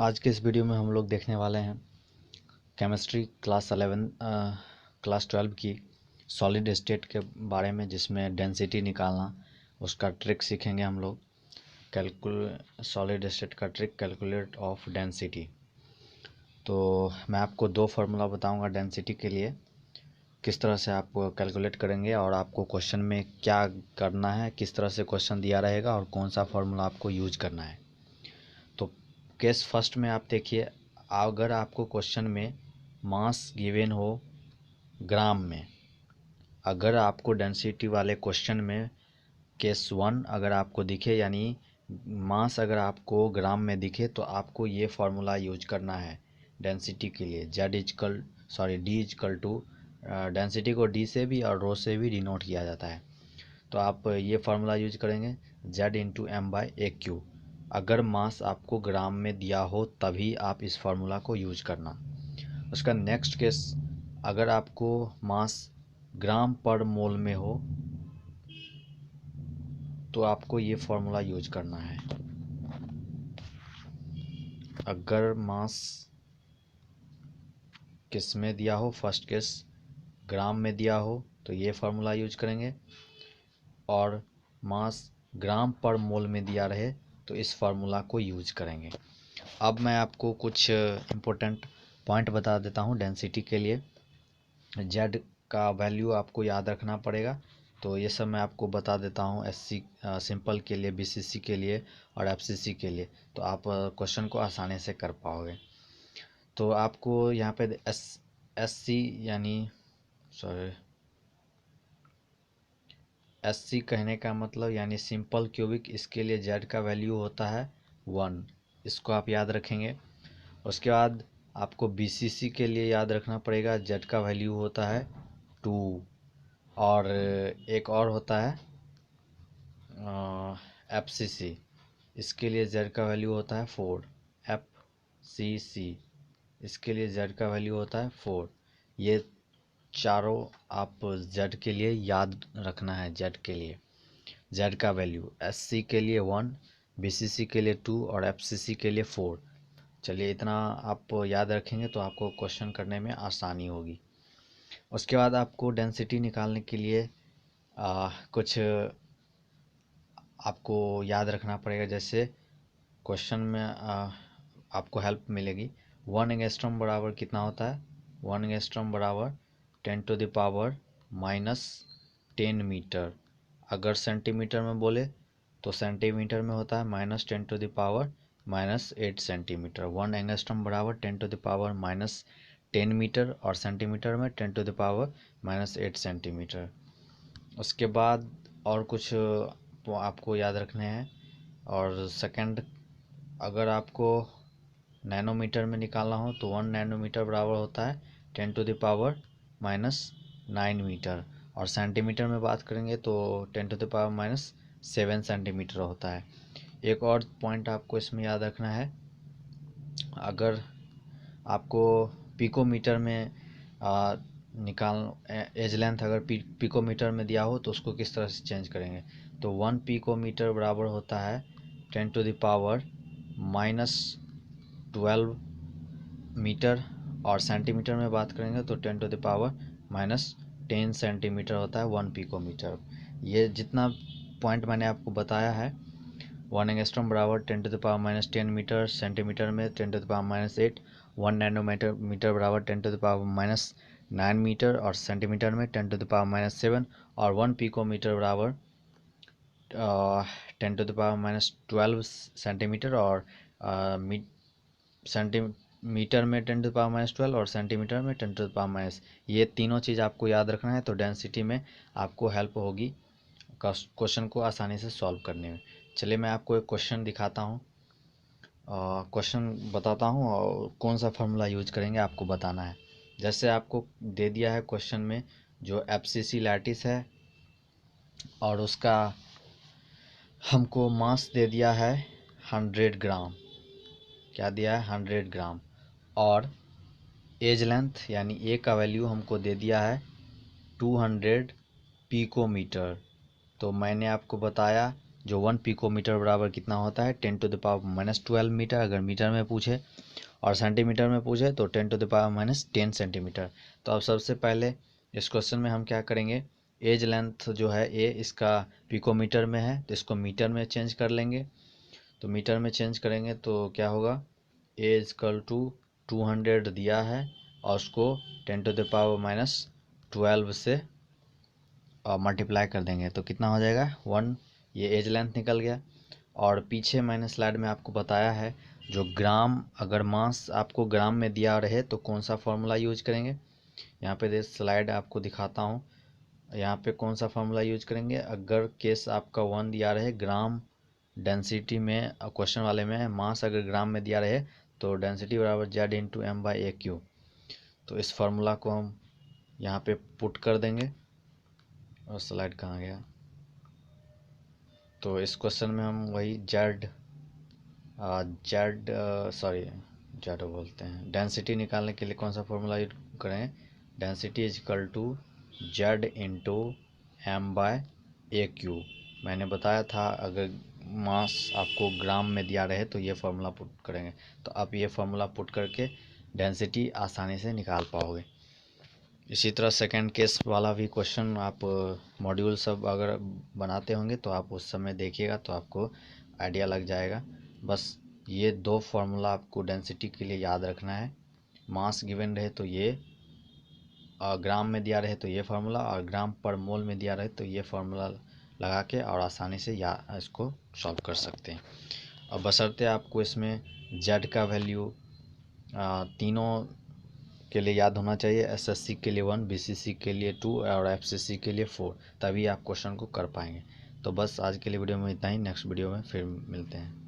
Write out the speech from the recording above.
आज के इस वीडियो में हम लोग देखने वाले हैं केमिस्ट्री क्लास 12 की सॉलिड स्टेट के बारे में, जिसमें डेंसिटी निकालना उसका ट्रिक सीखेंगे हम लोग। सॉलिड स्टेट का ट्रिक कैलकुलेट ऑफ डेंसिटी। तो मैं आपको दो फार्मूला बताऊंगा डेंसिटी के लिए, किस तरह से आप कैलकुलेट करेंगे और आपको क्वेश्चन में क्या करना है, किस तरह से क्वेश्चन दिया रहेगा और कौन सा फार्मूला आपको यूज करना है। तो केस फर्स्ट में आप देखिए, अगर आपको क्वेश्चन में मास गिवन हो ग्राम में, अगर आपको डेंसिटी वाले क्वेश्चन में केस 1 अगर आपको दिखे, यानी मास अगर आपको ग्राम में दिखे, तो आपको ये फार्मूला यूज करना है डेंसिटी के लिए। डी इजकल टू, डेंसिटी को डी से भी और रो से भी डिनोट किया जाता है। तो आप ये फार्मूला यूज करेंगे Z into M by A Q. अगर मास आपको ग्राम में दिया हो तभी आप इस फार्मूला को यूज करना। उसका नेक्स्ट केस, अगर आपको मास ग्राम पर मोल में हो तो आपको ये फार्मूला यूज करना है। अगर मास किस में दिया हो, फर्स्ट केस ग्राम में दिया हो तो ये फार्मूला यूज करेंगे, और मास ग्राम पर मोल में दिया रहे तो इस फार्मूला को यूज करेंगे। अब मैं आपको कुछ इम्पोर्टेंट पॉइंट बता देता हूँ डेंसिटी के लिए। जेड का वैल्यू आपको याद रखना पड़ेगा, तो ये सब मैं आपको बता देता हूँ एससी सिंपल के लिए, बीसीसी के लिए और एफसीसी के लिए, तो आप क्वेश्चन को आसानी से कर पाओगे। तो आपको यहाँ पे एससी यानी एससी कहने का मतलब यानी सिंपल क्यूबिक, इसके लिए जेड का वैल्यू होता है 1, इसको आप याद रखेंगे। उसके बाद आपको बीसीसी के लिए याद रखना पड़ेगा, जेड का वैल्यू होता है 2, और एक और होता है एफसीसी, इसके लिए जेड का वैल्यू होता है 4। एफसीसी, इसके लिए जेड का वैल्यू होता है 4। ये चारों आप जेड के लिए याद रखना है। जेड के लिए जेड का वैल्यू एससी के लिए 1, बीसीसी के लिए 2 और एफसीसी के लिए 4। चलिए, इतना आप याद रखेंगे तो आपको क्वेश्चन करने में आसानी होगी। उसके बाद आपको डेंसिटी निकालने के लिए कुछ आपको याद रखना पड़ेगा। जैसे क्वेश्चन में आपको हेल्प मिलेगी। 1 एंगस्ट्रॉम बराबर कितना होता है? 1 एंगस्ट्रॉम बराबर 10⁻⁻10 मीटर। अगर सेंटीमीटर में बोले तो सेंटीमीटर में होता है -10⁻⁻8 सेंटीमीटर। 1 एंगस्ट्रॉम बराबर 10⁻⁻10 मीटर और सेंटीमीटर में 10⁻⁻8 सेंटीमीटर। उसके बाद और कुछ आपको याद रखने हैं। और सेकंड, अगर आपको नैनोमीटर में निकालना हो तो 1 नैनोमीटर बराबर होता है 10⁻⁻9 मीटर, और सेंटीमीटर में बात करेंगे तो 10⁻⁻7 सेंटीमीटर होता है। एक और पॉइंट आपको इसमें याद रखना है, अगर आपको पिकोमीटर में एज लेंथ अगर पिकोमीटर में दिया हो तो उसको किस तरह से चेंज करेंगे। तो 1 पिकोमीटर बराबर होता है 10⁻⁻12 मीटर, और सेंटीमीटर में बात करेंगे तो 10⁻⁻10 सेंटीमीटर होता है 1 पिकोमीटर। ये जितना पॉइंट मैंने आपको बताया है, 1 एंगस्ट्रॉम बराबर 10⁻⁻10 मीटर, सेंटीमीटर में 10⁻⁻8, 1 नैनोमीटर बराबर 10⁻⁻9 मीटर और सेंटीमीटर में 10⁻⁻7, और 1 पिकोमीटर बराबर 10⁻⁻12 सेंटीमीटर, और सेंटीमीटर में 10⁻⁻12 और सेंटीमीटर में 10⁻⁻। ये तीनों चीज़ आपको याद रखना है, तो डेंसिटी में आपको हेल्प होगी क्वेश्चन को आसानी से सॉल्व करने में। चलिए, मैं आपको एक क्वेश्चन दिखाता हूँ, क्वेश्चन बताता हूँ और कौन सा फार्मूला यूज करेंगे आपको बताना है। जैसे आपको दे दिया है क्वेश्चन में जो एफसीसी लैटिस है, और उसका हमको मास दे दिया है 100 ग्राम। क्या दिया है? 100 ग्राम। और एज लेंथ यानी ए का वैल्यू हमको दे दिया है 200 पिकोमीटर। तो मैंने आपको बताया जो 1 पिकोमीटर बराबर कितना होता है 10⁻⁻12 मीटर अगर मीटर में पूछे, और सेंटीमीटर में पूछे तो 10⁻10 सेंटीमीटर। तो अब सबसे पहले इस क्वेश्चन में हम क्या करेंगे, एज लेंथ जो है ए इसका पिकोमीटर में है तो इसको मीटर में चेंज कर लेंगे। तो मीटर में चेंज करेंगे तो क्या होगा, ए इजकल टू 200 दिया है और उसको 10⁻12 से मल्टीप्लाई कर देंगे तो कितना हो जाएगा 1। ये एज लेंथ निकल गया। और पीछे मैंने स्लाइड में आपको बताया है जो ग्राम, अगर मास आपको ग्राम में दिया रहे तो कौन सा फार्मूला यूज करेंगे। यहाँ पे दे स्लाइड आपको दिखाता हूँ, यहाँ पे कौन सा फार्मूला यूज करेंगे। अगर केस आपका 1 दिया रहे ग्राम डेंसिटी में, क्वेश्चन वाले में मास अगर ग्राम में दिया रहे तो डेंसिटी बराबर Z/m/AQ। तो इस फार्मूला को हम यहाँ पे पुट कर देंगे। और स्लाइड कहाँ गया, तो इस क्वेश्चन में हम वही जेड बोलते हैं, डेंसिटी निकालने के लिए कौन सा फॉर्मूला यूज करें, density is equal to Z/m/AQ। मैंने बताया था अगर मास आपको ग्राम में दिया रहे तो ये फार्मूला पुट करेंगे। तो आप ये फार्मूला पुट करके डेंसिटी आसानी से निकाल पाओगे। इसी तरह सेकंड केस वाला भी क्वेश्चन आप मॉड्यूल सब अगर बनाते होंगे तो आप उस समय देखिएगा तो आपको आइडिया लग जाएगा। बस ये 2 फार्मूला आपको डेंसिटी के लिए याद रखना है। मास गिवन रहे तो ये, ग्राम में दिया रहे तो ये फार्मूला, और ग्राम पर मोल में दिया रहे तो ये फार्मूला लगा के और आसानी से इसको सॉल्व कर सकते हैं। और बशर्ते आपको इसमें जेड का वैल्यू तीनों के लिए याद होना चाहिए, एसएससी के लिए 1, बीसीसी के लिए 2 और एफसीसी के लिए 4, तभी आप क्वेश्चन को कर पाएंगे। तो बस आज के लिए वीडियो में इतना ही, नेक्स्ट वीडियो में फिर मिलते हैं।